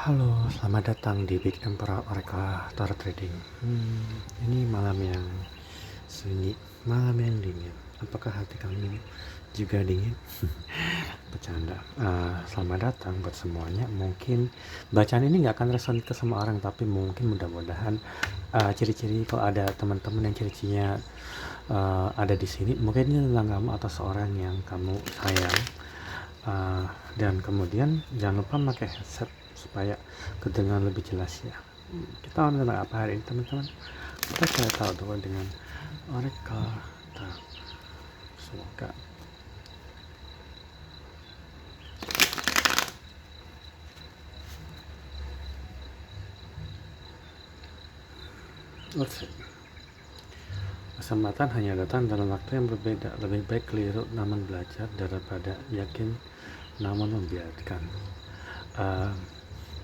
Halo, selamat datang di Big Emperor Oracle Tarot Trading. Ini malam yang sunyi, malam yang dingin. Apakah hati kamu juga dingin? Bercanda. Selamat datang buat semuanya. Mungkin bacaan ini nggak akan resonate ke semua orang, tapi mungkin mudah-mudahan ciri-ciri kalau ada teman-teman yang ciri-cirinya ada di sini, mungkin ini tentang kamu atau seorang yang kamu sayang. Dan kemudian jangan lupa pakai headset supaya kedengaran lebih jelas ya. Kita mau tentang apa hari ini teman-teman? Kita cari tahu dulu dengan Oracle. Semoga let's see. Kesempatan hanya datang dalam waktu yang berbeda. Lebih baik keliru namun belajar daripada yakin namun membiarkan.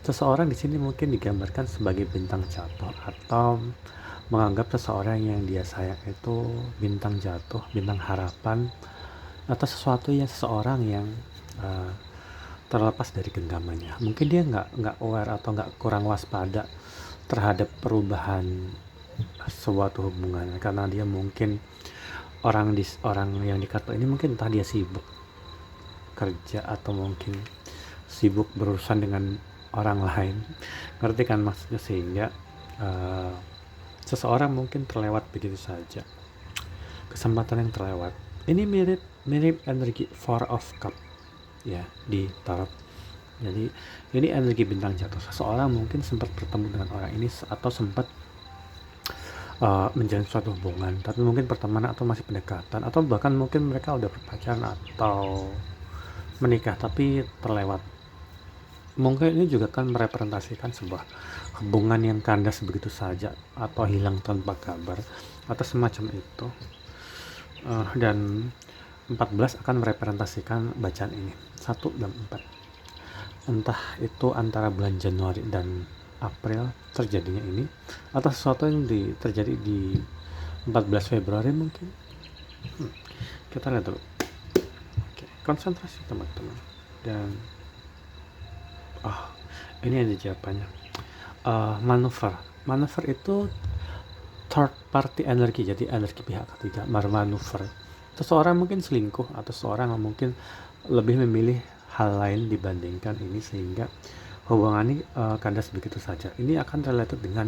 Seseorang di sini mungkin digambarkan sebagai bintang jatuh atau menganggap seseorang yang dia sayang itu bintang jatuh, bintang harapan, atau sesuatu yang seseorang yang terlepas dari genggamannya. Mungkin dia nggak aware atau nggak kurang waspada terhadap perubahan suatu hubungan karena dia mungkin orang yang di kartu ini mungkin entah dia sibuk kerja atau mungkin sibuk berurusan dengan orang lain, ngerti kan maksudnya, sehingga seseorang mungkin terlewat begitu saja, kesempatan yang terlewat. Ini mirip energi Four of Cup ya di tarot. Jadi ini energi bintang jatuh. Seseorang mungkin sempat bertemu dengan orang ini atau sempat menjalin suatu hubungan, tapi mungkin pertemanan atau masih pendekatan, atau bahkan mungkin mereka udah berpacaran atau menikah tapi terlewat. Mungkin ini juga kan merepresentasikan sebuah hubungan yang kandas begitu saja atau hilang tanpa kabar atau semacam itu. Dan 14 akan merepresentasikan bacaan ini 1 dan 4. Entah itu antara bulan Januari dan April terjadinya ini, atau sesuatu yang terjadi di 14 Februari mungkin. Kita lihat dulu. Oke, konsentrasi teman-teman. Dan ini ada jawabannya. Manuver itu third party energi, jadi energi pihak ketiga. Manuver, seseorang mungkin selingkuh atau seseorang yang mungkin lebih memilih hal lain dibandingkan ini, sehingga hubungan ini kandas begitu saja. Ini akan related dengan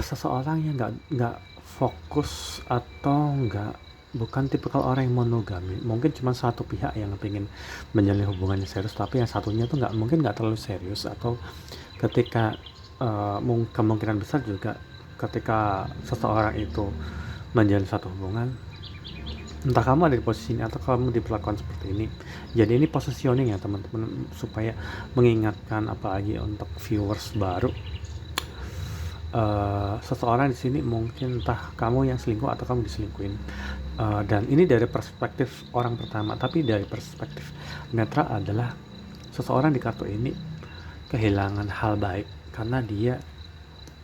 seseorang yang nggak fokus atau bukan tipikal orang yang monogami. Mungkin cuma satu pihak yang pengen menjalin hubungannya serius, tapi yang satunya tuh mungkin nggak terlalu serius, atau ketika kemungkinan besar juga ketika seseorang itu menjalin satu hubungan, entah kamu ada di posisi ini atau kamu diperlakukan seperti ini. Jadi ini positioning ya teman-teman, supaya mengingatkan apalagi untuk viewers baru. Seseorang di sini mungkin entah kamu yang selingkuh atau kamu diselingkuhin. Dan ini dari perspektif orang pertama, tapi dari perspektif netral adalah seseorang di kartu ini kehilangan hal baik karena dia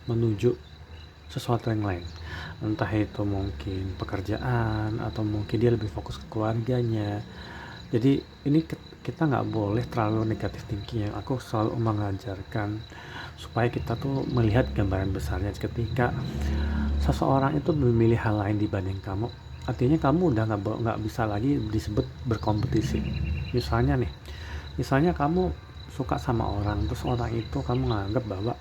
menuju sesuatu yang lain, entah itu mungkin pekerjaan atau mungkin dia lebih fokus ke keluarganya. Jadi ini kita nggak boleh terlalu negatif thinking. Yang aku selalu mengajarkan supaya kita tuh melihat gambaran besarnya. Ketika seseorang itu memilih hal lain dibanding kamu, artinya kamu udah nggak bisa lagi disebut berkompetisi. Misalnya kamu suka sama orang, terus orang itu kamu nganggap bahwa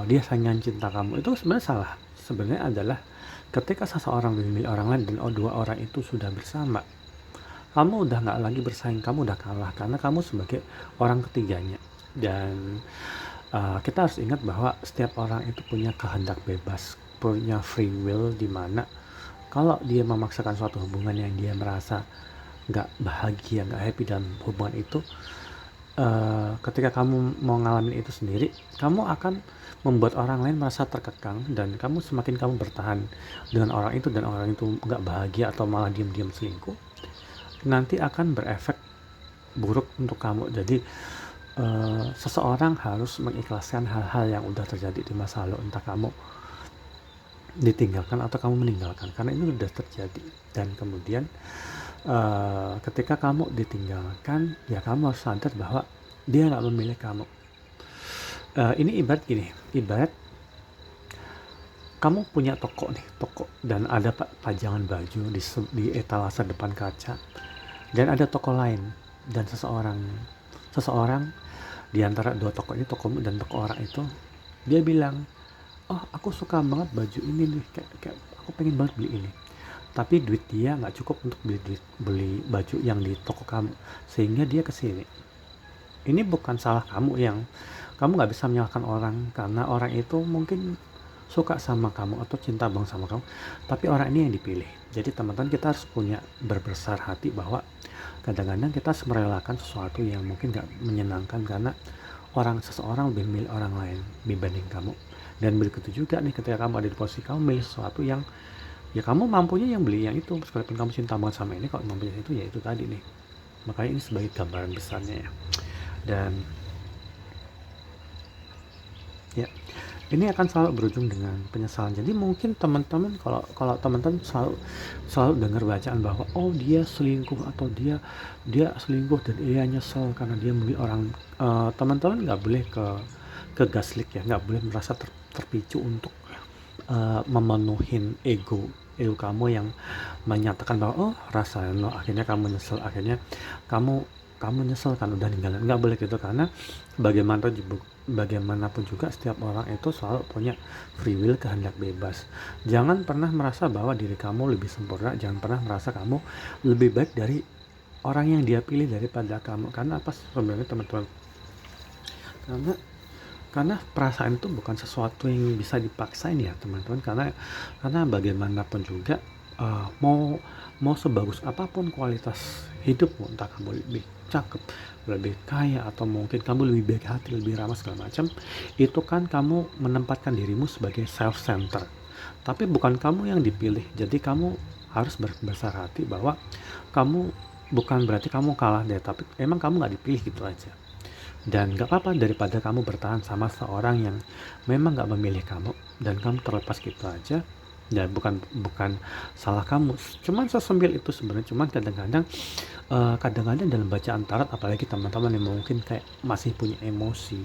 dia saingan cinta kamu. Itu sebenarnya salah. Sebenarnya adalah ketika seseorang memilih orang lain dan dua orang itu sudah bersama, kamu udah nggak lagi bersaing, kamu udah kalah karena kamu sebagai orang ketiganya. Dan kita harus ingat bahwa setiap orang itu punya kehendak bebas, punya free will, dimana kalau dia memaksakan suatu hubungan yang dia merasa nggak bahagia, nggak happy dalam hubungan itu, ketika kamu mau ngalamin itu sendiri, kamu akan membuat orang lain merasa terkekang, dan semakin kamu bertahan dengan orang itu dan orang itu nggak bahagia atau malah diam-diam selingkuh, nanti akan berefek buruk untuk kamu. Jadi seseorang harus mengikhlaskan hal-hal yang udah terjadi di masa lalu, entah kamu ditinggalkan atau kamu meninggalkan, karena ini udah terjadi. Dan kemudian ketika kamu ditinggalkan, ya kamu harus sadar bahwa dia nggak memilih kamu. Ini ibarat gini, ibarat kamu punya toko nih, toko, dan ada pajangan baju di etalase depan kaca, dan ada toko lain, dan seseorang di antara dua toko ini, tokomu dan toko orang itu, dia bilang, oh aku suka banget baju ini nih, kayak aku pengen banget beli ini, tapi duit dia nggak cukup untuk beli baju yang di toko kamu, sehingga dia kesini. Ini bukan salah kamu, yang kamu nggak bisa menyalahkan orang, karena orang itu mungkin suka sama kamu atau cinta banget sama kamu, tapi orang ini yang dipilih. Jadi teman-teman, kita harus punya berbesar hati bahwa kadang-kadang kita harus merelakan sesuatu yang mungkin gak menyenangkan karena seseorang lebih milih orang lain dibanding kamu. Dan begitu juga nih, ketika kamu ada di posisi kamu milih sesuatu yang ya kamu mampunya yang beli yang itu, sekalipun kamu cinta banget sama ini, kalau mampunya itu ya itu tadi nih. Makanya ini sebagai gambaran besarnya ya. Dan ya, ini akan selalu berujung dengan penyesalan. Jadi mungkin teman-teman, kalau teman-teman selalu dengar bacaan bahwa oh dia selingkuh, atau dia selingkuh dan ia nyesel karena dia memilih orang, teman-teman nggak boleh ke gaslight ya, nggak boleh merasa terpicu untuk memenuhin ego kamu yang menyatakan bahwa oh rasa no, akhirnya kamu nyesel, akhirnya kamu nyesel kan udah ninggalin. Nggak boleh gitu, karena bagaimanapun juga setiap orang itu selalu punya free will, kehendak bebas. Jangan pernah merasa bahwa diri kamu lebih sempurna, jangan pernah merasa kamu lebih baik dari orang yang dia pilih daripada kamu. Karena apa sebenarnya teman-teman? Karena perasaan itu bukan sesuatu yang bisa dipaksain ya teman-teman, karena bagaimanapun juga mau sebagus apapun kualitas hidupmu, entah kamu lebih cakep, lebih kaya, atau mungkin kamu lebih baik hati, lebih ramah segala macam, itu kan kamu menempatkan dirimu sebagai self center, tapi bukan kamu yang dipilih. Jadi kamu harus berbesar hati bahwa kamu bukan berarti kamu kalah deh, tapi emang kamu nggak dipilih gitu aja. Dan gak apa-apa daripada kamu bertahan sama seorang yang memang gak memilih kamu dan kamu terlepas gitu aja. Dan bukan salah kamu, cuman sesembil itu sebenarnya. Cuman kadang-kadang dalam bacaan tarot, apalagi teman-teman yang mungkin kayak masih punya emosi,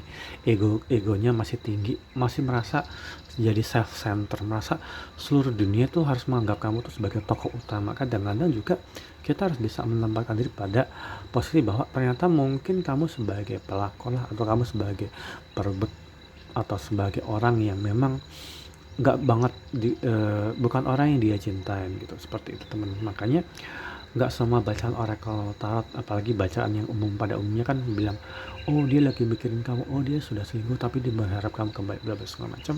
egonya masih tinggi, masih merasa jadi self center, merasa seluruh dunia tuh harus menganggap kamu tuh sebagai tokoh utama. Kadang-kadang juga kita harus bisa menempatkan diri pada posisi bahwa ternyata mungkin kamu sebagai pelakon lah, atau kamu sebagai perebut, atau sebagai orang yang memang nggak banget bukan orang yang dia cintain gitu, seperti itu teman. Makanya nggak semua bacaan oracle tarot, apalagi bacaan yang umum pada umumnya kan bilang oh dia lagi mikirin kamu, oh dia sudah selingkuh tapi dia berharap kamu kembali, bla bla segala macam.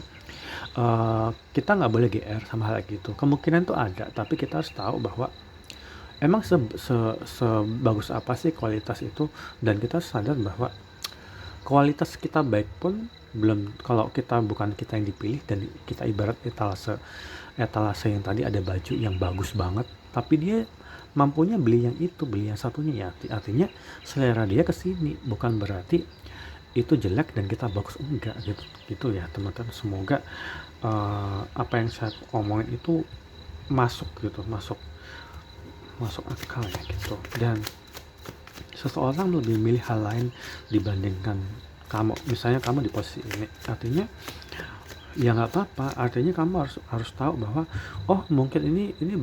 Kita nggak boleh GR sama hal gitu. Kemungkinan tuh ada, tapi kita harus tahu bahwa emang sebagus apa sih kualitas itu, dan kita sadar bahwa kualitas kita baik pun belum, kalau kita bukan kita yang dipilih, dan kita ibarat etalase yang tadi ada baju yang bagus banget, tapi dia mampunya beli yang itu, beli yang satunya, ya artinya selera dia kesini, bukan berarti itu jelek dan kita bagus, enggak gitu ya teman-teman. Semoga apa yang saya omongin itu masuk akal ya gitu. Dan seseorang lebih milih hal lain dibandingkan kamu. Misalnya kamu di posisi ini, artinya ya nggak apa-apa, artinya kamu harus tahu bahwa oh mungkin ini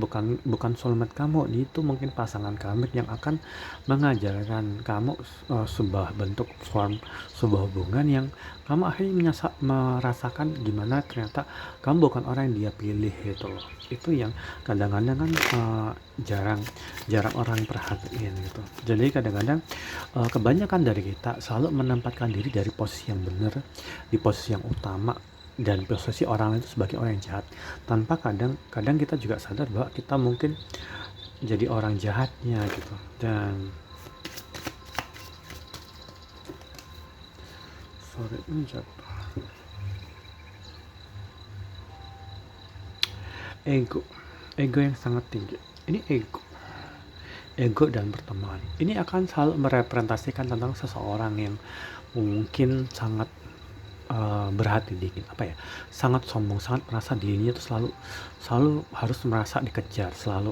bukan soulmate kamu, itu mungkin pasangan karmik yang akan mengajarkan kamu sebuah bentuk form, sebuah hubungan yang kamu akhirnya merasakan gimana ternyata kamu bukan orang yang dia pilih gitu loh. Itu yang kadang-kadang kan jarang orang perhatiin gitu. Jadi kadang-kadang kebanyakan dari kita selalu menempatkan diri dari posisi yang benar, di posisi yang utama, dan posisi orang lain itu sebagai orang yang jahat, tanpa kadang kita juga sadar bahwa kita mungkin jadi orang jahatnya gitu. Dan ini jatuh ego yang sangat tinggi. Ini ego dan pertemanan ini akan selalu merepresentasikan tentang seseorang yang mungkin sangat berhati dingin, sangat sombong, sangat merasa dirinya itu selalu harus merasa dikejar, selalu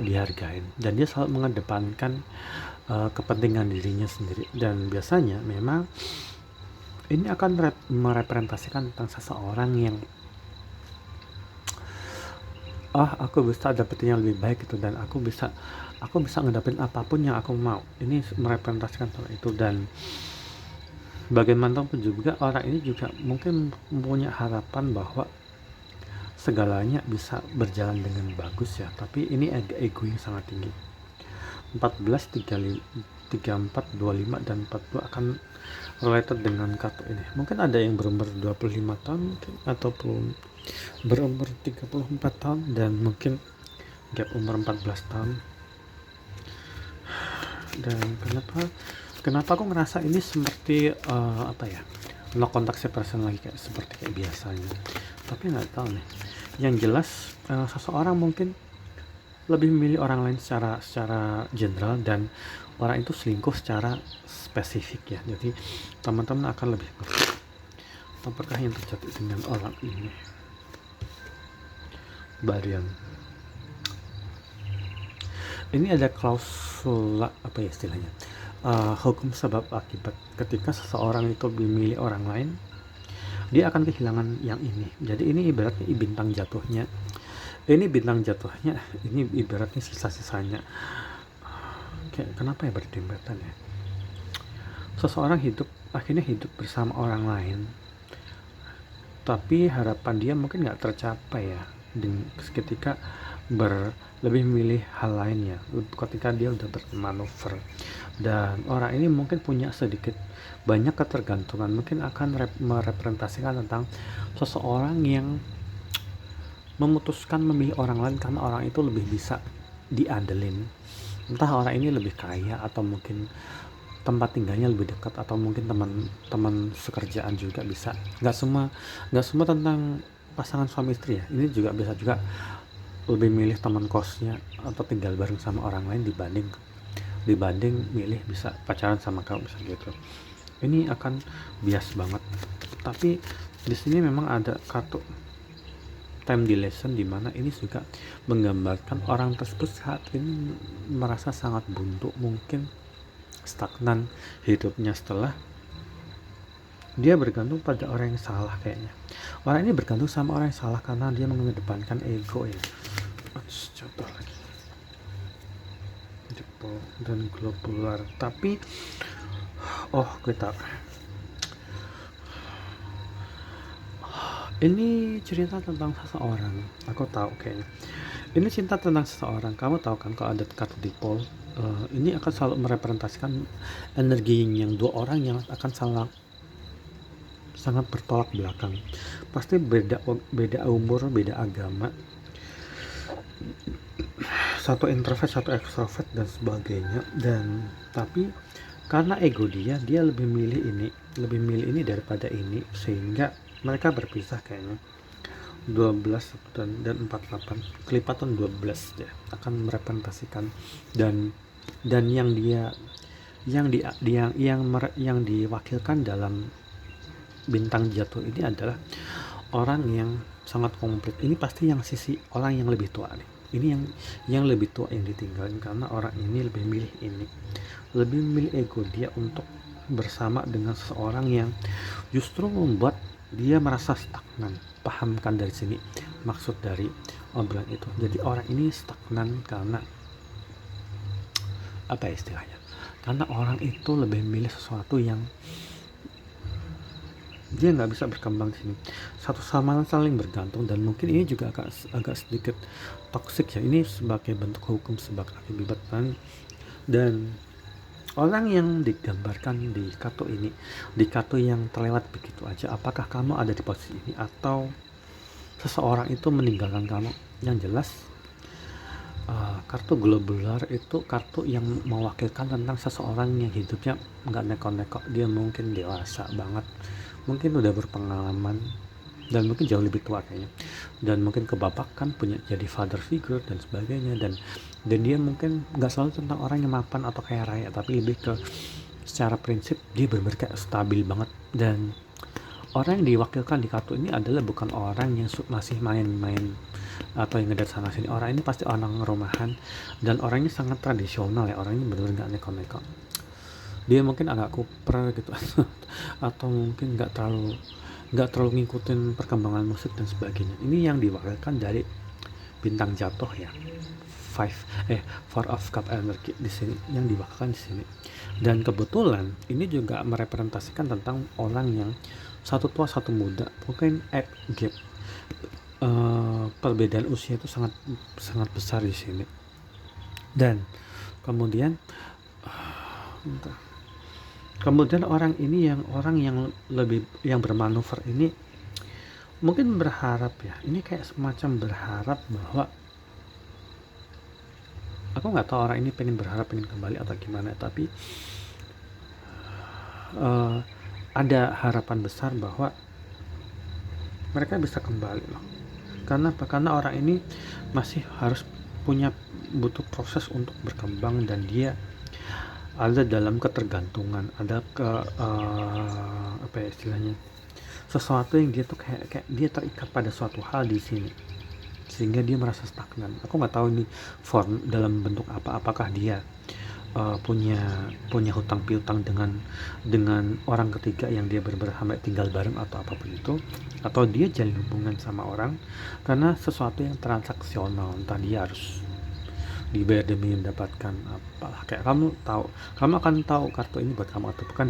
dihargain, dan dia selalu mengedepankan kepentingan dirinya sendiri, dan biasanya memang ini akan merepresentasikan tentang seseorang yang aku bisa dapetin yang lebih baik gitu, dan aku bisa ngedapin apapun yang aku mau. Ini merepresentasikan hal itu, dan bagaimanapun juga orang ini juga mungkin punya harapan bahwa segalanya bisa berjalan dengan bagus ya, tapi ini ada ego yang sangat tinggi. 14, 34, 25, dan 42 akan related dengan kartu ini. Mungkin ada yang berumur 25 tahun mungkin, ataupun berumur 34 tahun, dan mungkin gap umur 14 tahun. Dan kenapa aku ngerasa ini seperti no contact person lagi, kayak seperti kayak biasanya, tapi nggak tahu nih. Yang jelas seseorang mungkin lebih memilih orang lain secara general, dan orang itu selingkuh secara spesifik ya. Jadi teman-teman akan lebih ngerti apakah yang terjadi dengan orang ini. Barian ini ada klausula istilahnya, hukum sebab akibat. Ketika seseorang itu memilih orang lain, dia akan kehilangan yang ini. Jadi ini ibaratnya bintang jatuhnya. Ini ibaratnya sisa-sisanya. Kenapa ya berdempetan ya? Seseorang akhirnya hidup bersama orang lain, tapi harapan dia mungkin nggak tercapai ya, ketika lebih memilih hal lainnya, ketika dia udah bermanuver. Dan orang ini mungkin punya sedikit banyak ketergantungan, mungkin akan merepresentasikan tentang seseorang yang memutuskan memilih orang lain karena orang itu lebih bisa diandelin. Entah orang ini lebih kaya, atau mungkin tempat tinggalnya lebih dekat, atau mungkin teman sekerjaan juga bisa. Nggak semua tentang pasangan suami istri ya. Ini juga bisa juga lebih milih teman kosnya atau tinggal bareng sama orang lain dibanding milih bisa pacaran sama kamu, bisa gitu. Ini akan bias banget. Tapi di sini memang ada kartu time dilation, di mana ini juga menggambarkan orang tersebut saat ini merasa sangat buntu, mungkin stagnan hidupnya setelah dia bergantung pada orang yang salah kayaknya. Orang ini bergantung sama orang yang salah karena dia mengedepankan ego ya. Contoh lagi, Jepol dan globular. Tapi kita ini cerita tentang seseorang. Aku tahu kayaknya ini cinta tentang seseorang. Kamu tahu kan kalau ada kartu dipol, ini akan selalu merepresentasikan energi yang dua orang yang akan sangat bertolak belakang. Pasti beda umur, beda agama, satu introvert, satu extrovert, dan sebagainya. Dan tapi karena ego dia lebih milih ini daripada ini, sehingga mereka berpisah kayaknya. 12 dan 48 kelipatan 12 ya, akan merepresentasikan. Dan yang diwakilkan dalam bintang jatuh ini adalah orang yang sangat komplit. Ini pasti yang sisi orang yang lebih tua nih. Ini yang lebih tua yang ditinggalin, karena orang ini lebih memilih ego dia untuk bersama dengan seseorang yang justru membuat dia merasa stagnan. Pahamkan dari sini maksud dari obrolan itu. Jadi orang ini stagnan karena istilahnya? Karena orang itu lebih memilih sesuatu yang dia nggak bisa berkembang di sini. Satu sama lain saling bergantung, dan mungkin ini juga agak sedikit toksik ya. Ini sebagai bentuk hukum sebab akibat. Dan orang yang digambarkan di kartu ini, di kartu yang terlewat begitu aja, apakah kamu ada di posisi ini atau seseorang itu meninggalkan kamu? Yang jelas kartu globular itu kartu yang mewakilkan tentang seseorang yang hidupnya nggak neko-neko. Dia mungkin dewasa banget, mungkin udah berpengalaman, dan mungkin jauh lebih tua kayaknya, dan mungkin kebapakan, punya jadi father figure dan sebagainya. Dan dia mungkin nggak selalu tentang orang yang mapan atau kaya raya, tapi lebih ke secara prinsip dia benar-benar kayak stabil banget. Dan orang yang diwakilkan di kartu ini adalah bukan orang yang masih main-main atau yang ngedate sana sini. Orang ini pasti orang rumahan dan orangnya sangat tradisional ya, orangnya bener-bener nggak neko-neko. Dia mungkin agak kuper gitu atau mungkin nggak terlalu ngikutin perkembangan musik dan sebagainya. Ini yang diwakilkan dari bintang jatuh ya, five four of cup energy di sini yang diwakilkan di sini. Dan kebetulan ini juga merepresentasikan tentang orang yang satu tua satu muda, mungkin gap perbedaan usia itu sangat sangat besar di sini. Dan kemudian bentar. Kemudian orang yang lebih yang bermanuver ini mungkin berharap ya, ini kayak semacam berharap bahwa aku nggak tahu orang ini pengen kembali atau gimana, tapi ada harapan besar bahwa mereka bisa kembali loh. Karena orang ini masih harus butuh proses untuk berkembang, dan dia ada dalam ketergantungan, ada apa ya istilahnya, sesuatu yang dia tuh kayak dia terikat pada suatu hal di sini sehingga dia merasa stagnan. Aku nggak tahu ini form dalam bentuk apa, apakah dia punya hutang piutang dengan orang ketiga yang dia benar-benar tinggal bareng atau apapun itu, atau dia jalin hubungan sama orang karena sesuatu yang transaksional, entah dia harus dibayar demi mendapatkan apalah. Kayak kamu akan tahu kartu ini buat kamu atau bukan,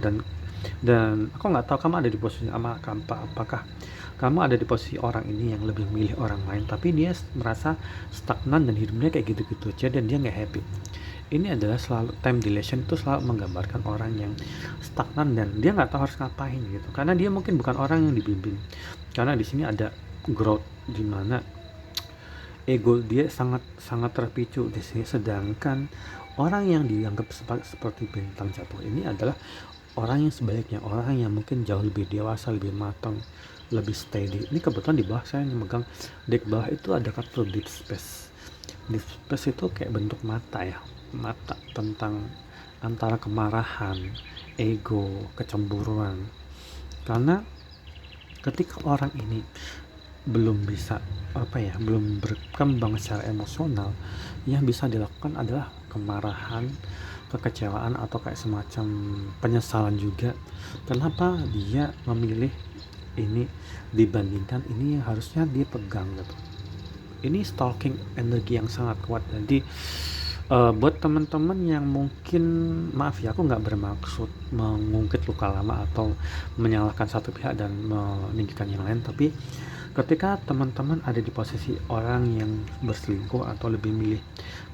dan aku nggak tahu kamu ada di posisi apakah kamu ada di posisi orang ini yang lebih milih orang lain tapi dia merasa stagnan dan hidupnya kayak gitu-gitu aja dan dia nggak happy. Ini adalah selalu time dilation itu selalu menggambarkan orang yang stagnan dan dia nggak tahu harus ngapain gitu, karena dia mungkin bukan orang yang dibimbing. Karena di sini ada growth di mana ego dia sangat sangat terpicu di sini, sedangkan orang yang dianggap seperti bintang jatuh ini adalah orang yang sebaliknya, orang yang mungkin jauh lebih dewasa, lebih matang, lebih steady. Ini kebetulan di bawah saya yang megang deck bawah itu ada kartu deep space. Deep space itu kayak bentuk mata ya, mata tentang antara kemarahan, ego, kecemburuan. Karena ketika orang ini belum berkembang secara emosional, yang bisa dilakukan adalah kemarahan, kekecewaan, atau kayak semacam penyesalan juga. Kenapa dia memilih ini dibandingkan ini yang harusnya dia pegang gitu. Ini stalking energi yang sangat kuat. Jadi buat teman-teman yang mungkin, maaf ya aku nggak bermaksud mengungkit luka lama atau menyalahkan satu pihak dan meninggikan yang lain, tapi ketika teman-teman ada di posisi orang yang berselingkuh atau lebih milih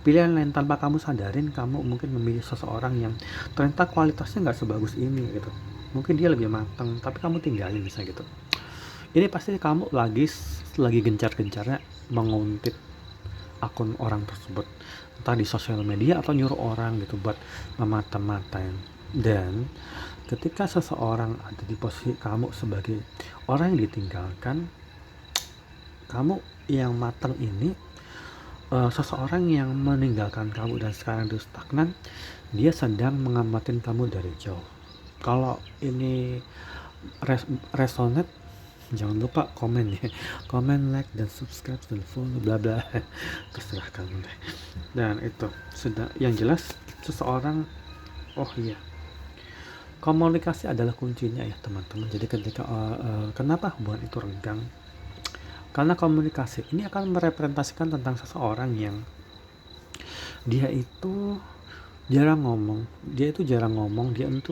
pilihan lain tanpa kamu sadarin, kamu mungkin memilih seseorang yang ternyata kualitasnya nggak sebagus ini gitu. Mungkin dia lebih matang tapi kamu tinggalin bisa gitu. Ini pasti kamu lagi gencar-gencarnya menguntit akun orang tersebut, entah di sosial media atau nyuruh orang gitu buat memata-matain. Dan ketika seseorang ada di posisi kamu sebagai orang yang ditinggalkan, kamu yang matang ini, seseorang yang meninggalkan kamu dan sekarang dia stagnan, dia sedang mengamatin kamu dari jauh. Kalau ini resonate, jangan lupa komen ya, komen, like, dan subscribe dan follow bla bla terserah kamu deh. Dan itu sudah yang jelas seseorang, oh iya, komunikasi adalah kuncinya ya teman-teman. Jadi ketika kenapa hubungan itu renggang, karena komunikasi ini akan merepresentasikan tentang seseorang yang dia itu jarang ngomong, dia itu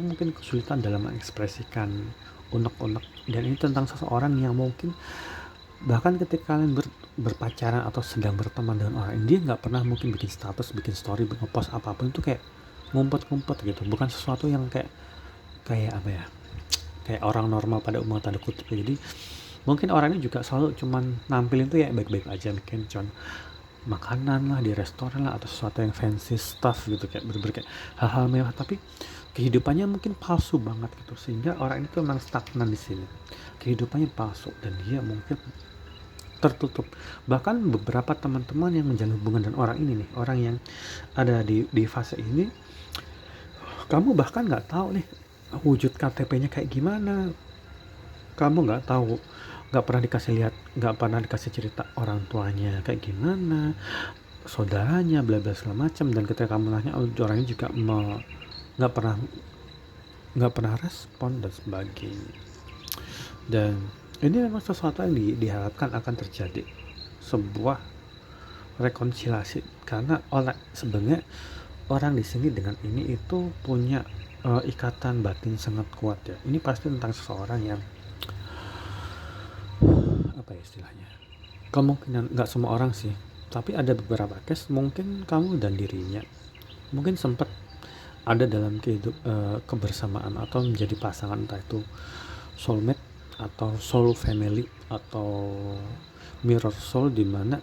mungkin kesulitan dalam mengekspresikan unek-unek. Dan ini tentang seseorang yang mungkin bahkan ketika kalian berpacaran atau sedang berteman dengan orang ini, dia nggak pernah mungkin bikin status, bikin story, ngepost apapun itu kayak ngumpet-ngumpet gitu, bukan sesuatu yang kayak apa ya, kayak orang normal pada umum tanda kutip. Jadi mungkin orang ini juga selalu cuman nampilin tuh ya baik-baik aja, mungkin cuman makanan lah di restoran lah atau sesuatu yang fancy stuff gitu, kayak kayak hal-hal mewah, tapi kehidupannya mungkin palsu banget gitu, sehingga orang itu memang stagnan di sini, kehidupannya palsu dan dia mungkin tertutup. Bahkan beberapa teman-teman yang menjalin hubungan dengan orang ini nih, orang yang ada di fase ini, kamu bahkan nggak tahu nih wujud KTP-nya kayak gimana, kamu nggak tahu nggak pernah dikasih lihat, nggak pernah dikasih cerita orang tuanya kayak gimana, saudaranya, bla bla segala macam. Dan ketika kamu nanya, orangnya juga nggak pernah respon dan sebagainya. Dan ini memang sesuatu yang diharapkan akan terjadi sebuah rekonsiliasi, karena sebenarnya orang di sini dengan ini itu punya ikatan batin sangat kuat ya. Ini pasti tentang seseorang yang apa ya istilahnya, kemungkinan nggak semua orang sih, tapi ada beberapa case mungkin kamu dan dirinya mungkin sempat ada dalam kebersamaan atau menjadi pasangan, entah itu soulmate atau soul family atau mirror soul, di mana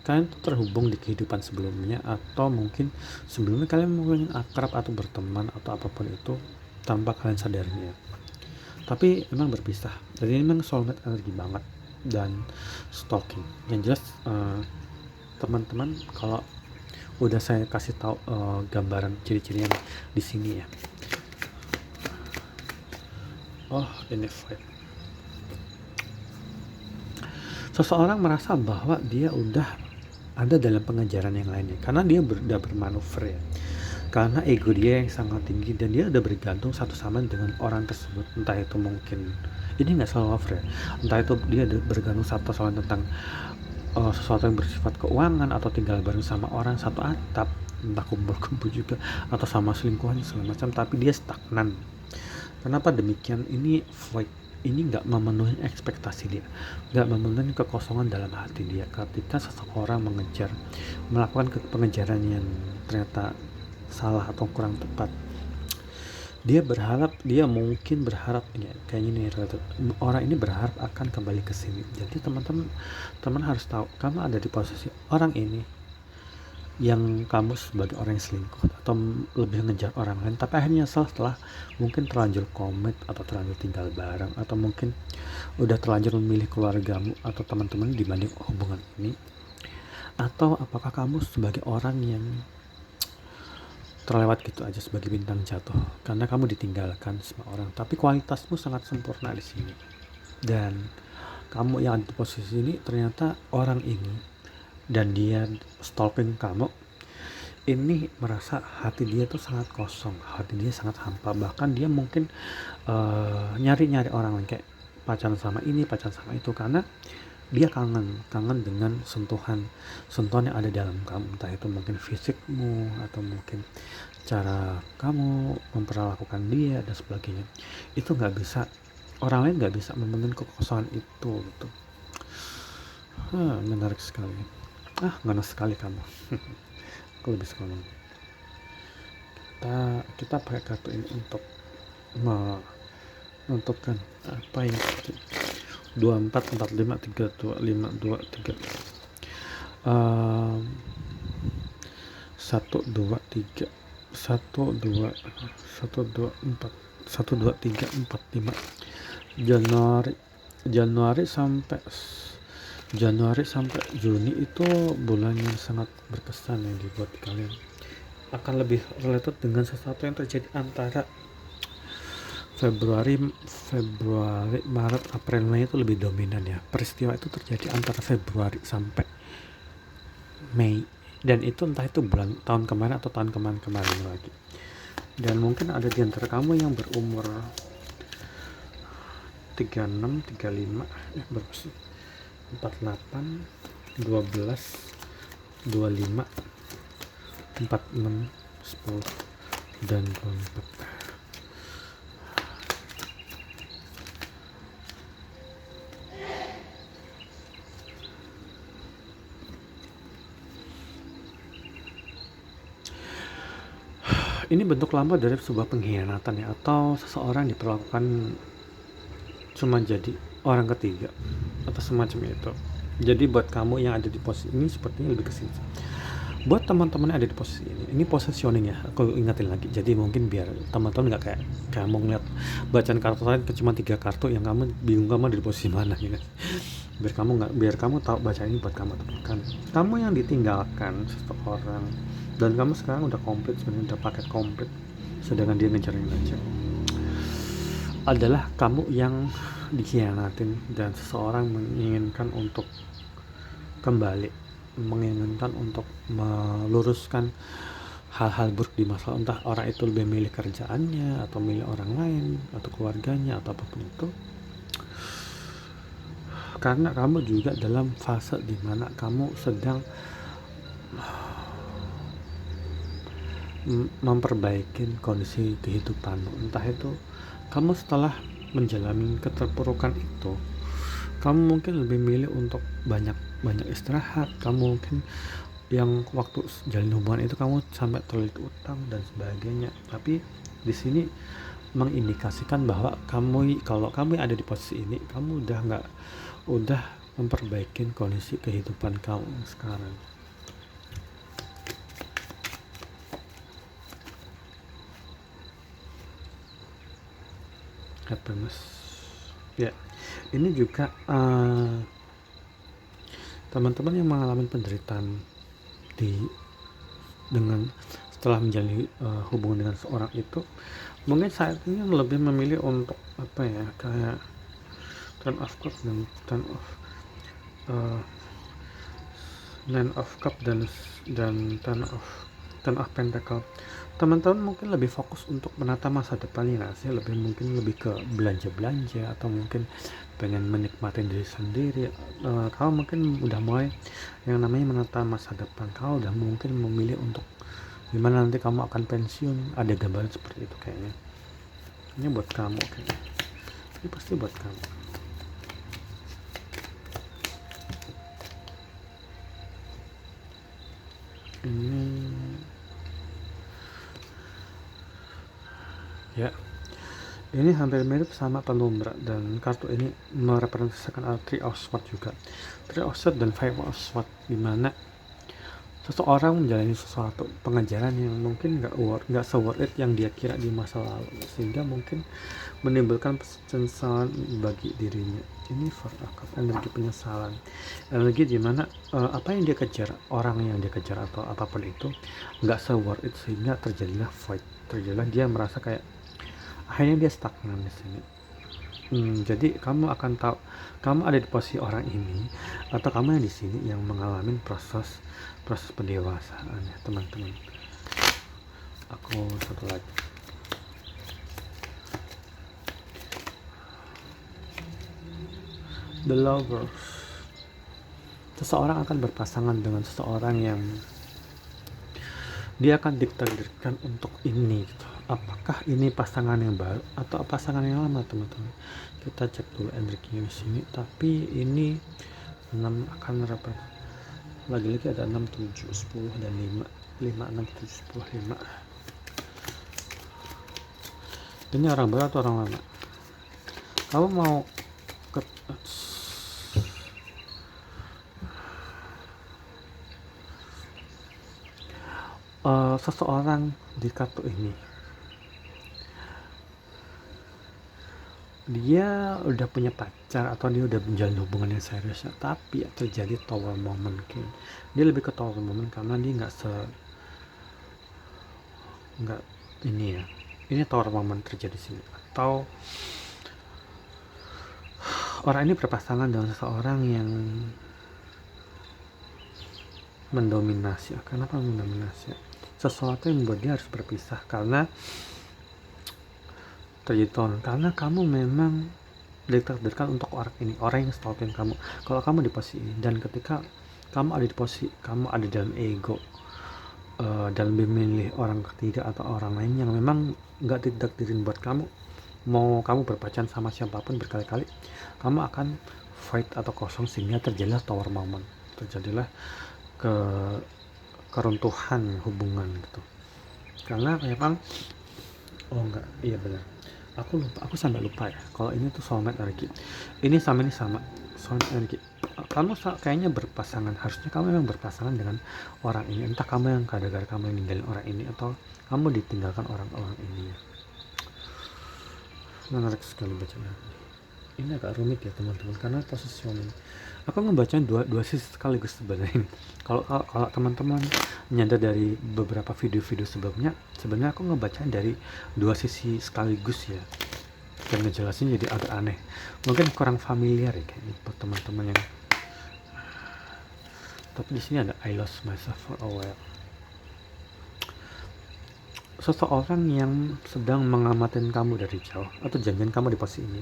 kalian tuh terhubung di kehidupan sebelumnya, atau mungkin sebelumnya kalian mungkin akrab atau berteman atau apapun itu tanpa kalian sadarinya, tapi emang berpisah. Jadi memang soulmate energi banget dan stalking. Yang jelas teman-teman, kalau udah saya kasih tahu gambaran ciri-ciri yang di sini ya. Oh, ini fight. Seseorang merasa bahwa dia udah ada dalam pengejaran yang lainnya karena dia udah bermanuver ya, karena ego dia yang sangat tinggi dan dia udah bergantung satu sama dengan orang tersebut. Entah itu mungkin ini nggak selalu over ya, entah itu dia bergantung satu sama tentang sesuatu yang bersifat keuangan, atau tinggal bareng sama orang satu atap, entah kumpul-kumpul juga, atau sama selingkuhan segala macam, tapi dia stagnan. Kenapa demikian? Ini void, ini nggak memenuhi ekspektasi dia, nggak memenuhi kekosongan dalam hati dia. Ketika seseorang melakukan pengejaran yang ternyata salah atau kurang tepat, dia mungkin berharap ini kayaknya nih, orang ini berharap akan kembali ke sini. Jadi teman harus tahu, kamu ada di posisi orang ini yang kamu sebagai orang yang selingkuh atau lebih ngejar orang lain, tapi akhirnya setelah mungkin terlanjur komit atau terlanjur tinggal bareng, atau mungkin udah terlanjur memilih keluargamu atau teman-teman dibanding hubungan ini. Atau apakah kamu sebagai orang yang terlewat gitu aja sebagai bintang jatuh karena kamu ditinggalkan sama orang, tapi kualitasmu sangat sempurna di sini, dan kamu yang ada di posisi ini ternyata orang ini dan dia stalking kamu ini merasa hati dia tuh sangat kosong, hati dia sangat hampa. Bahkan dia mungkin nyari-nyari orang lain, kayak pacaran sama ini, pacaran sama itu, karena dia kangen dengan sentuhan yang ada dalam kamu, entah itu mungkin fisikmu atau mungkin cara kamu memperlakukan dia dan sebagainya. Itu nggak bisa, orang lain nggak bisa memenuhi kekosongan itu gitu. Menarik sekali. Ganas sekali kamu. Aku lebih suka ngomong. Kita pakai kartu ini untuk menentukan apa yang 24 45 32 5 2 3 1 2 3 1 2 1 2 4 1 2 3 4 5 Januari sampai Juni itu bulan yang sangat berkesan yang dibuat kalian. Akan lebih related dengan sesuatu yang terjadi antara Februari, Maret, April, Mei itu lebih dominan ya. Peristiwa itu terjadi antara Februari sampai Mei, dan itu entah itu tahun kemarin atau tahun kemarin lagi. Dan mungkin ada di antara kamu yang berumur 36, 35, 48, 12, 25, 46, 10, dan 24. Ini bentuk lama dari sebuah pengkhianatan ya, atau seseorang diperlakukan cuma jadi orang ketiga atau semacam itu. Jadi buat kamu yang ada di posisi ini sepertinya lebih ke sini. Buat teman-teman yang ada di posisi ini positioning ya, aku ingatin lagi. Jadi mungkin biar teman-teman nggak kayak kamu ngeliat bacaan kartu lain cuma 3 kartu yang kamu bingung kamu ada di posisi mana gitu. Biar kamu tahu baca ini buat kamu temukan. Kamu yang ditinggalkan seseorang dan kamu sekarang udah komplit, sebenarnya udah paket komplit, sedangkan dia ngejar adalah kamu yang dikhianatin dan seseorang menginginkan untuk kembali, menginginkan untuk meluruskan hal-hal buruk di masa lalu, entah orang itu lebih milih kerjaannya atau milih orang lain atau keluarganya atau apapun itu, karena kamu juga dalam fase dimana kamu sedang memperbaiki kondisi kehidupanmu. Entah itu kamu setelah menjalani keterpurukan itu, kamu mungkin lebih milih untuk banyak istirahat. Kamu mungkin yang waktu jalin hubungan itu kamu sampai terlilit utang dan sebagainya. Tapi di sini mengindikasikan bahwa kalau kamu ada di posisi ini, kamu udah memperbaiki kondisi kehidupan kamu sekarang. Happiness ya, ini juga teman-teman yang mengalami penderitaan dengan setelah menjalani hubungan dengan seorang itu, mungkin saat ini lebih memilih untuk kayak Ten of Cups dan Nine of Cups dan Ten of Pentacle. Teman-teman mungkin lebih fokus untuk menata masa depannya sih, mungkin lebih ke belanja atau mungkin pengen menikmati diri sendiri. Kamu mungkin udah mulai yang namanya menata masa depan. Kamu udah mungkin memilih untuk gimana nanti kamu akan pensiun, ada gambaran seperti itu kayaknya. Ini buat kamu kayaknya, ini pasti buat kamu. Ini ya, ini hampir mirip sama penumbra, dan kartu ini merepresentasikan Three of Swords juga, Three of Swords dan Five of Swords, dimana seseorang menjalani sesuatu pengejaran yang mungkin nggak se-worth it yang dia kira di masa lalu, sehingga mungkin menimbulkan penyesalan bagi dirinya. Ini Four of Cups, energi penyesalan, energi dimana apa yang dia kejar, orang yang dia kejar atau apapun itu nggak se-worth it, sehingga terjadilah void, dia merasa kayak akhirnya dia stagnan di sini. Jadi kamu akan tahu kamu ada di posisi orang ini, atau kamu yang di sini yang mengalami proses pendewasaan ya teman-teman. Aku satu lagi, The Lovers. Seseorang akan berpasangan dengan seseorang yang dia akan ditakdirkan untuk ini gitu. Apakah ini pasangan yang baru atau pasangan yang lama teman-teman? Kita cek dulu energinya di sini. Tapi ini 6 akan rapat. Lagi-lagi ada 6, 7, 10 dan 5. 5, 6, 7, 10, 5. Ini orang baru atau orang lama? Kamu mau ke seseorang di kartu ini, dia udah punya pacar atau dia udah menjalin hubungan yang serius, tapi terjadi tower moment. Dia lebih ke tower moment karena dia nggak ini ya, ini tower moment terjadi sini. Atau orang ini berpasangan dengan seseorang yang mendominasi. Kenapa mendominasi? Sesuatu yang membuat dia harus berpisah karena terjadi tone, karena kamu memang ditakdirkan untuk orang ini, orang yang stalking kamu. Kalau kamu di posisi ini, dan ketika kamu ada di posisi, kamu ada dalam ego dan memilih orang ketiga atau orang lain yang memang nggak ditakdirin buat kamu, mau kamu berpacaran sama siapapun berkali-kali, kamu akan fight atau kosong, sehingga terjadilah tower moment, terjadilah keruntuhan hubungan gitu. Karena memang benar, aku sampai lupa ya kalau ini tuh soulmate energi. Ini sama soulmate energi. Kamu kayaknya berpasangan, harusnya kamu memang berpasangan dengan orang ini, entah kamu yang gara-gara kamu yang ninggalin orang ini atau kamu ditinggalkan orang-orang ini ya. Menarik sekali bacanya. Ini agak rumit ya teman-teman, karena positioning aku ngebacain dua sisi sekaligus sebenarnya. Kalau teman-teman nyadar dari beberapa video-video sebelumnya, sebenarnya aku ngebacain dari dua sisi sekaligus ya. dan ngejelasin jadi agak aneh, mungkin kurang familiar ya kayaknya buat teman-teman yang. Tapi di sini ada I lost myself for a while. Seseorang yang sedang mengamatin kamu dari jauh atau janjian kamu di posisi ini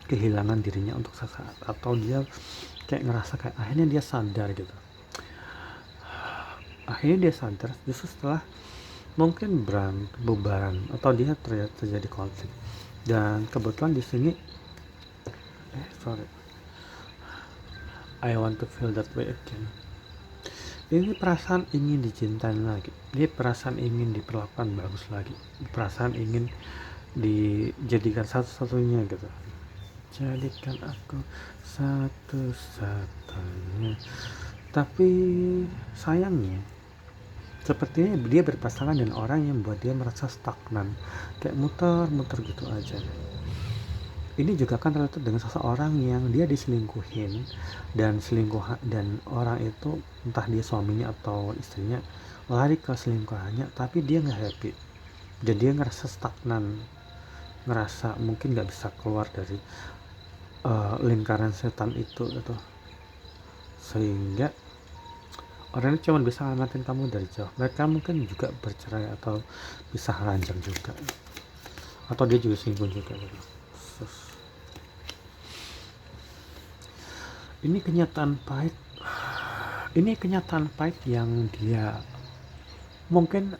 kehilangan dirinya untuk sesaat, atau dia kayak ngerasa kayak akhirnya dia sadar gitu. Akhirnya dia sadar justru setelah mungkin bubaran atau dia terjadi konflik. Dan kebetulan di sini I want to feel that way again. Ini perasaan ingin dicintai lagi, ini perasaan ingin diperlakukan bagus lagi, perasaan ingin dijadikan satu-satunya gitu. Jadikan aku satu-satunya. Tapi sayangnya sepertinya dia berpasangan dengan orang yang membuat dia merasa stagnan, kayak muter-muter gitu aja. Ini juga kan terlihat dengan seseorang yang dia diselingkuhin dan orang itu entah dia suaminya atau istrinya lari ke selingkuhannya, tapi dia nggak happy dan dia ngerasa stagnan, ngerasa mungkin nggak bisa keluar dari lingkaran setan itu gitu. Sehingga orang itu cuma bisa ngamatin kamu dari jauh. Mereka mungkin juga bercerai atau bisa ranjang juga, atau dia juga selingkuh juga gitu. Ini kenyataan pahit yang dia mungkin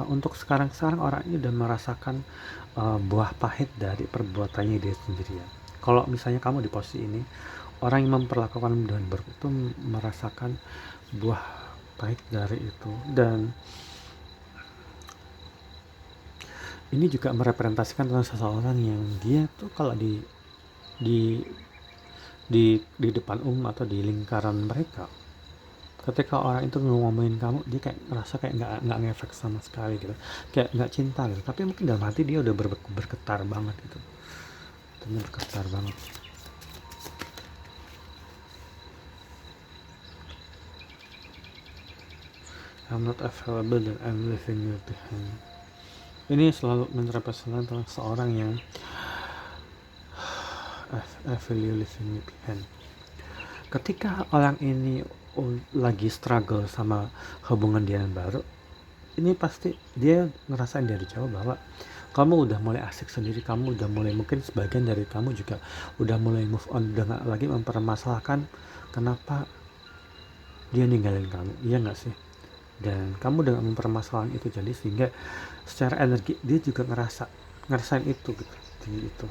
untuk sekarang orang ini udah merasakan buah pahit dari perbuatannya dia sendiri ya. Kalau misalnya kamu di posisi ini, orang yang memperlakukan dengan buruk itu merasakan buah pahit dari itu. Dan ini juga merepresentasikan tentang seseorang yang dia tuh kalau di depan atau di lingkaran mereka, ketika orang itu ngomongin kamu, dia kayak ngerasa kayak nggak ngefek sama sekali gitu, kayak nggak cinta gitu. Tapi mungkin dalam hati dia udah bergetar banget gitu, hatinya bergetar banget. I'm not available dan I'm leaving you behind. Ini selalu merepresentasikan tentang seorang yang I feel you leaving me behind. Ketika orang ini lagi struggle sama hubungan dia yang baru, ini pasti dia ngerasain dari jauh bahwa kamu udah mulai asik sendiri, kamu udah mulai, mungkin sebagian dari kamu juga udah mulai move on, udah gak lagi mempermasalahkan kenapa dia ninggalin kamu, iya gak sih? Dan kamu udah gak mempermasalahkan itu, jadi sehingga secara energi dia juga ngerasain itu gitu. Jadi itu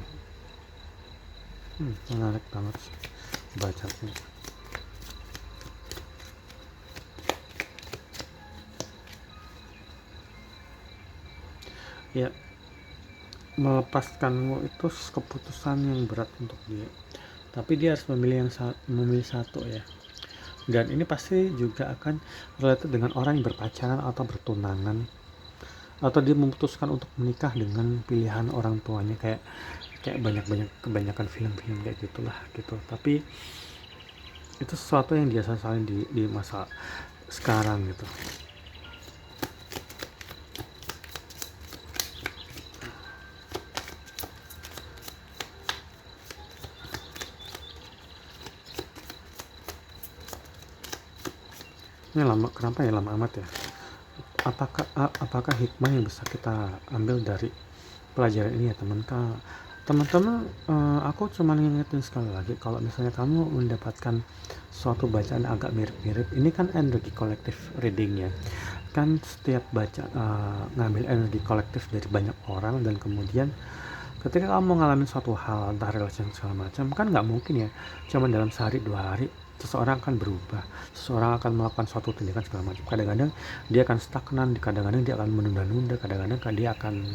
menarik banget sih bacanya. Ya, melepaskanmu itu keputusan yang berat untuk dia, tapi dia harus memilih satu ya. Dan ini pasti juga akan related dengan orang yang berpacaran atau bertunangan, atau dia memutuskan untuk menikah dengan pilihan orang tuanya, kayak kebanyakan film-film kayak gitulah gitu. Tapi itu sesuatu yang dia sesalin di masa sekarang gitu. Ini kenapa ya lama amat ya? Apakah hikmah yang bisa kita ambil dari pelajaran ini ya teman-teman? Aku cuma ngingetin sekali lagi, kalau misalnya kamu mendapatkan suatu bacaan agak mirip-mirip, ini kan energi kolektif reading ya kan. Setiap baca ngambil energi kolektif dari banyak orang, dan kemudian ketika kamu ngalamin suatu hal, entah relasi segala macam, kan nggak mungkin ya cuma dalam sehari 2 hari seseorang akan berubah, seseorang akan melakukan suatu tindakan segala macam. Kadang-kadang dia akan stagnan, kadang-kadang dia akan menunda-nunda, kadang-kadang dia akan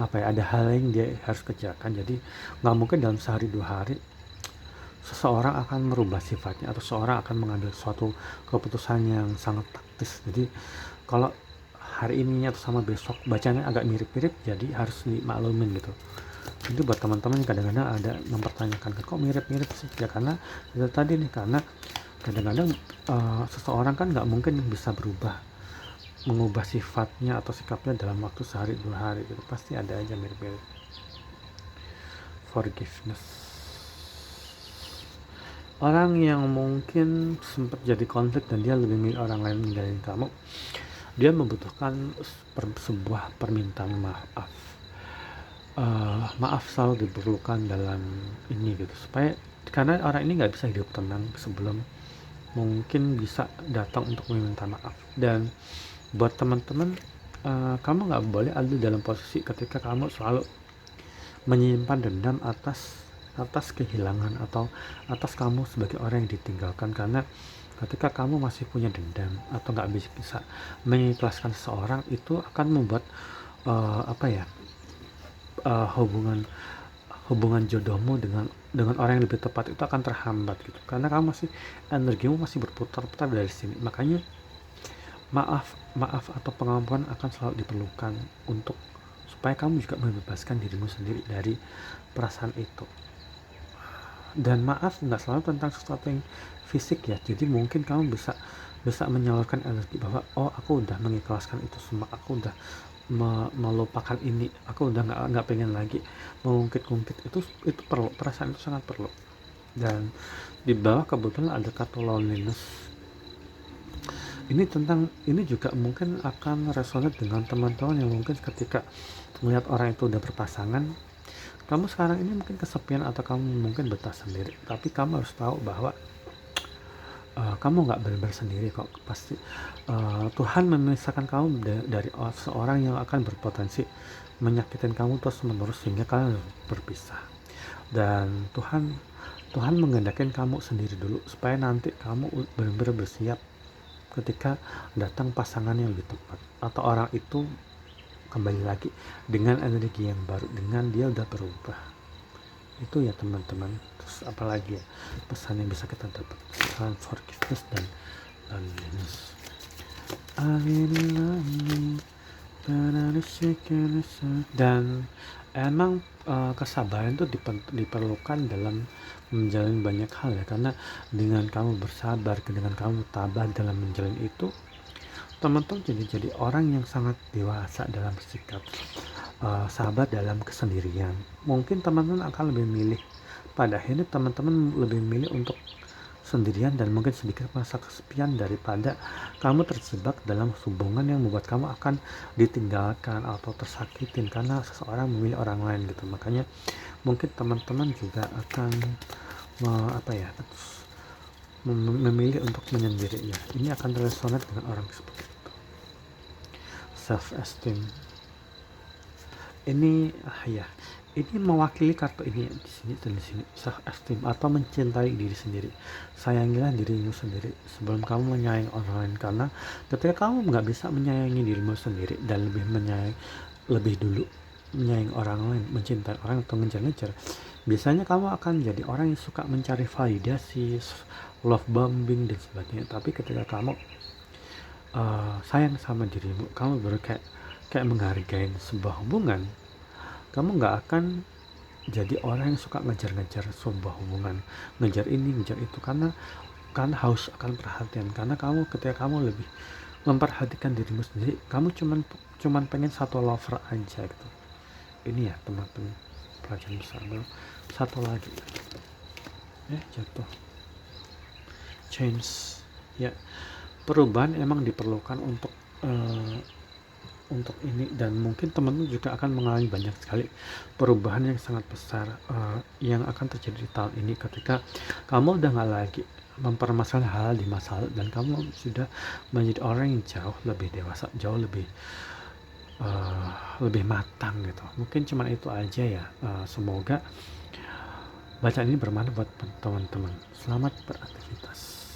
ada hal yang dia harus kerjakan. Jadi nggak mungkin dalam sehari 2 hari seseorang akan merubah sifatnya, atau seseorang akan mengambil suatu keputusan yang sangat taktis. Jadi kalau hari ini atau sama besok bacanya agak mirip-mirip, jadi harus dimaklumin gitu. Itu buat teman-teman yang kadang-kadang ada mempertanyakan kok mirip-mirip sih ya, karena itu tadi nih, karena kadang-kadang seseorang kan nggak mungkin bisa mengubah sifatnya atau sikapnya dalam waktu sehari 2 hari gitu, pasti ada aja mirip-mirip. forgiveness. Orang yang mungkin sempat jadi konflik dan dia lebih milih orang lain ninggalin kamu, dia membutuhkan sebuah permintaan maaf. Maaf selalu diperlukan dalam ini gitu, supaya karena orang ini nggak bisa hidup tenang sebelum mungkin bisa datang untuk meminta maaf. Dan buat teman-teman, kamu nggak boleh ada dalam posisi ketika kamu selalu menyimpan dendam atas kehilangan atau atas kamu sebagai orang yang ditinggalkan, karena ketika kamu masih punya dendam atau nggak bisa mengikhlaskan seseorang, itu akan membuat hubungan jodohmu dengan orang yang lebih tepat itu akan terhambat gitu, karena kamu energimu masih berputar-putar dari sini. Makanya maaf atau pengampunan akan selalu diperlukan untuk supaya kamu juga membebaskan dirimu sendiri dari perasaan itu. Dan maaf nggak selalu tentang sesuatu yang fisik ya, jadi mungkin kamu bisa menyalurkan energi bahwa aku udah mengikhlaskan itu semua, aku udah melupakan ini, aku udah nggak pengen lagi mengungkit-ungkit. Itu perlu, perasaan itu sangat perlu. Dan di bawah kebetulan ada kata loneliness. Ini juga mungkin akan resonate dengan teman-teman yang mungkin ketika melihat orang itu udah berpasangan, kamu sekarang ini mungkin kesepian atau kamu mungkin betah sendiri, tapi kamu harus tahu bahwa kamu nggak benar-benar sendiri kok. Pasti Tuhan memisahkan kamu dari seorang yang akan berpotensi menyakitin kamu terus menerus sehingga kalian berpisah. Dan Tuhan menghendaki kamu sendiri dulu supaya nanti kamu benar-benar bersiap ketika datang pasangan yang lebih tepat, atau orang itu kembali lagi dengan energi yang baru, dengan dia udah berubah. Itu ya teman-teman. Terus apalagi ya pesan yang bisa kita dapat selain forgiveness dan loneliness. Dan emang kesabaran itu diperlukan dalam menjalani banyak hal ya, karena dengan kamu bersabar, dengan kamu tabah dalam menjalani itu, teman-teman jadi orang yang sangat dewasa dalam bersikap, sabar dalam kesendirian. Mungkin teman-teman akan lebih milih, pada akhirnya teman-teman lebih milih untuk sendirian dan mungkin sedikit merasa kesepian daripada kamu terjebak dalam hubungan yang membuat kamu akan ditinggalkan atau tersakitin karena seseorang memilih orang lain gitu. Makanya mungkin teman-teman juga akan memilih untuk menyendiri ya. Ini akan resonate dengan orang seperti itu. Self esteem ini ini mewakili kartu ini di sini self esteem atau mencintai diri sendiri. Sayangilah dirimu sendiri sebelum kamu menyayangi orang lain, karena ketika kamu nggak bisa menyayangi dirimu sendiri dan lebih dulu menyayangi orang lain, mencintai orang atau ngejar-ngejar, biasanya kamu akan jadi orang yang suka mencari validasi, love bombing dan sebagainya. Tapi ketika kamu sayang sama dirimu, kamu baru kayak menghargai sebuah hubungan, kamu nggak akan jadi orang yang suka ngejar-ngejar sebuah hubungan, ngejar ini ngejar itu, karena haus akan perhatian. Karena ketika kamu lebih memperhatikan dirimu sendiri, kamu cuman pengen satu lover aja gitu. Ini ya teman-teman, pelajaran bersama. Satu lagi jatuh, change ya. Perubahan emang diperlukan untuk ini, dan mungkin teman-teman juga akan mengalami banyak sekali perubahan yang sangat besar yang akan terjadi di tahun ini ketika kamu udah nggak lagi mempermasalahkan hal di masa lalu dan kamu sudah menjadi orang yang jauh lebih dewasa, jauh lebih matang gitu. Mungkin cuma itu aja ya. Semoga bacaan ini bermanfaat buat teman-teman. Selamat beraktivitas.